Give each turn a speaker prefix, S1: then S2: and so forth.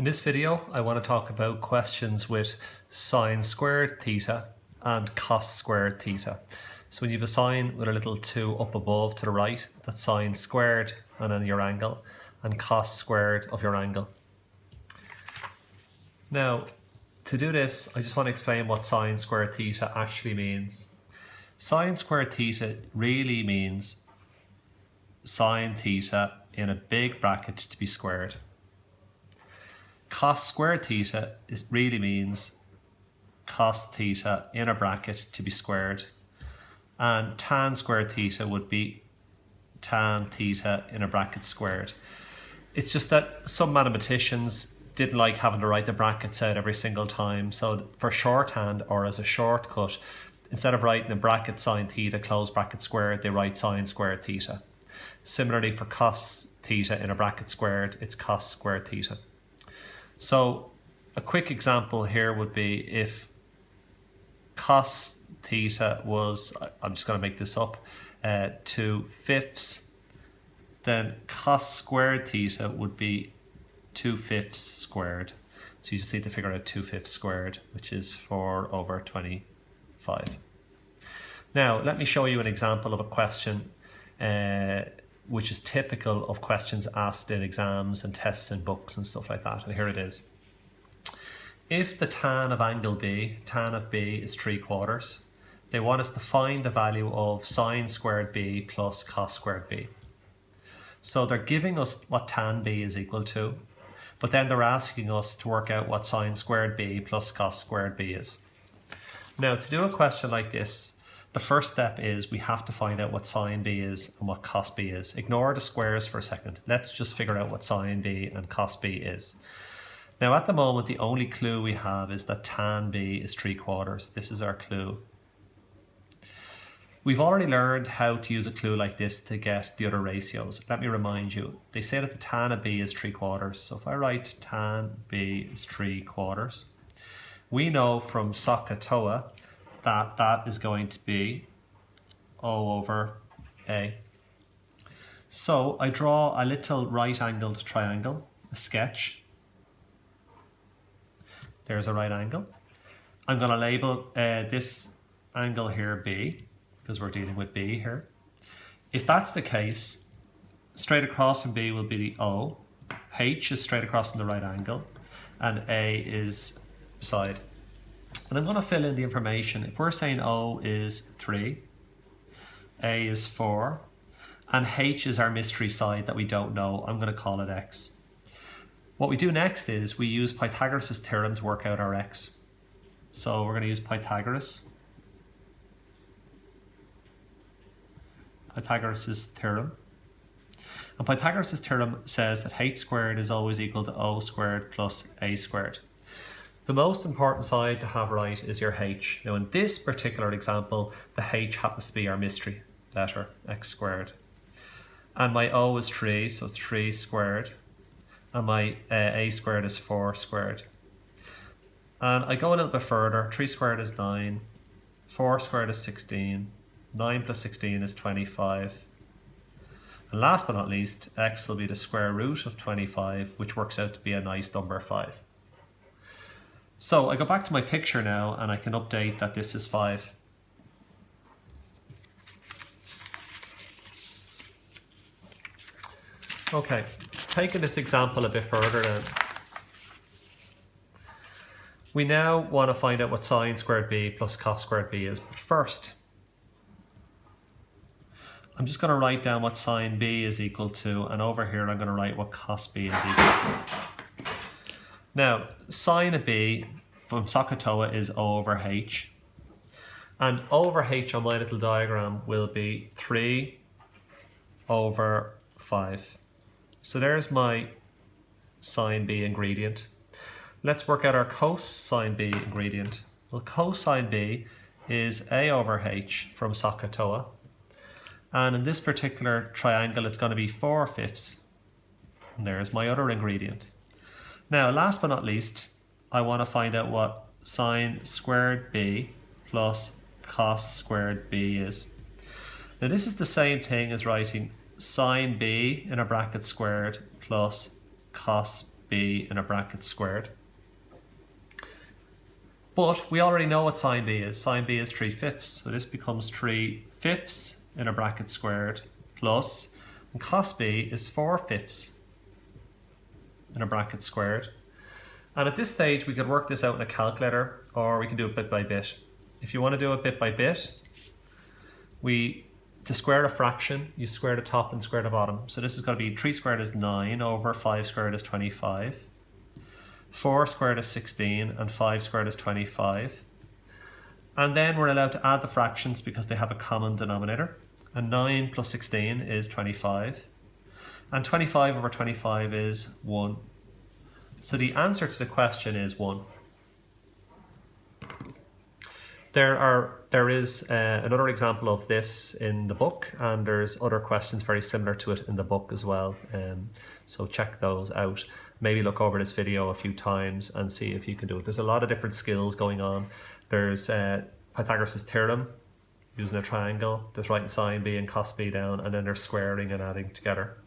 S1: In this video, I want to talk about questions with sine squared theta and cos squared theta. So when you have a sine with a little 2 up above to the right, that's sine squared and then your angle, and cos squared of your angle. Now, to do this, I just want to explain what sine squared theta actually means. Sine squared theta really means sine theta in a big bracket to be squared. Cos squared theta really means cos theta in a bracket to be squared. And tan squared theta would be tan theta in a bracket squared. It's just that some mathematicians didn't like having to write the brackets out every single time. So for shorthand or as a shortcut, instead of writing in bracket sine theta close bracket squared, they write sine squared theta. Similarly for cos theta in a bracket squared, it's cos squared theta. So a quick example here would be if cos theta was, I'm just going to make this up, 2/5, then cos squared theta would be 2/5 squared. So you just need to figure out 2/5 squared, which is 4/25. Now, let me show you an example of a question which is typical of questions asked in exams and tests in books and stuff like that. And here it is. If the tan of angle B, tan of B is 3/4, they want us to find the value of sine squared B plus cos squared B. So they're giving us what tan B is equal to, but then they're asking us to work out what sine squared B plus cos squared B is. Now, to do a question like this, the first step is we have to find out what sine B is and what cos B is. Ignore the squares for a second. Let's just figure out what sine B and cos B is. Now, at the moment, the only clue we have is that tan B is 3/4. This is our clue. We've already learned how to use a clue like this to get the other ratios. Let me remind you, they say that the tan of B is 3/4. So if I write tan B is 3/4, we know from SOHCAHTOA that that is going to be O over A. So I draw a little right-angled triangle, a sketch. There's a right angle. I'm going to label this angle here B, because we're dealing with B here. If that's the case, straight across from B will be the O, H is straight across from the right angle, and A is beside. And I'm going to fill in the information. If we're saying O is 3, A is 4, and H is our mystery side that we don't know, I'm going to call it X. What we do next is we use Pythagoras' theorem to work out our X. So we're going to use Pythagoras' theorem. And Pythagoras' theorem says that H squared is always equal to O squared plus A squared. The most important side to have right is your H. Now in this particular example, the H happens to be our mystery letter, X squared. And my O is 3, so 3 squared. And my A squared is 4 squared. And I go a little bit further. 3 squared is 9, 4 squared is 16, 9 plus 16 is 25. And last but not least, X will be the square root of 25, which works out to be a nice number 5. So I go back to my picture now and I can update that this is 5. Okay, taking this example a bit further then. We now want to find out what sine squared B plus cos squared B is. But first, I'm just going to write down what sine B is equal to, and over here I'm going to write what cos B is equal to. Now, sine of B from SOHCAHTOA is O over H. And O over H on my little diagram will be 3 over 5. So there's my sine B ingredient. Let's work out our cosine B ingredient. Well, cosine B is A over H from SOHCAHTOA. And in this particular triangle, it's going to be 4/5. And there's my other ingredient. Now, last but not least, I want to find out what sine squared B plus cos squared B is. Now, this is the same thing as writing sine B in a bracket squared plus cos b in a bracket squared. But we already know what sine b is. Sine b is 3/5. So this becomes 3/5 in a bracket squared plus, and cos b is 4/5 in a bracket squared. And at this stage, we could work this out in a calculator, or we can do it bit by bit. If you want to do it bit by bit, to square a fraction, you square the top and square the bottom. So this is going to be 3 squared is 9 over 5 squared is 25. 4 squared is 16 and 5 squared is 25. And then we're allowed to add the fractions because they have a common denominator. And 9 plus 16 is 25. And 25 over 25 is 1. So the answer to the question is 1. There is another example of this in the book, and there's other questions very similar to it in the book as well. So check those out. Maybe look over this video a few times and see if you can do it. There's a lot of different skills going on. There's Pythagoras' Theorem, using a triangle. There's writing sine b and cos b down, and then there's squaring and adding together.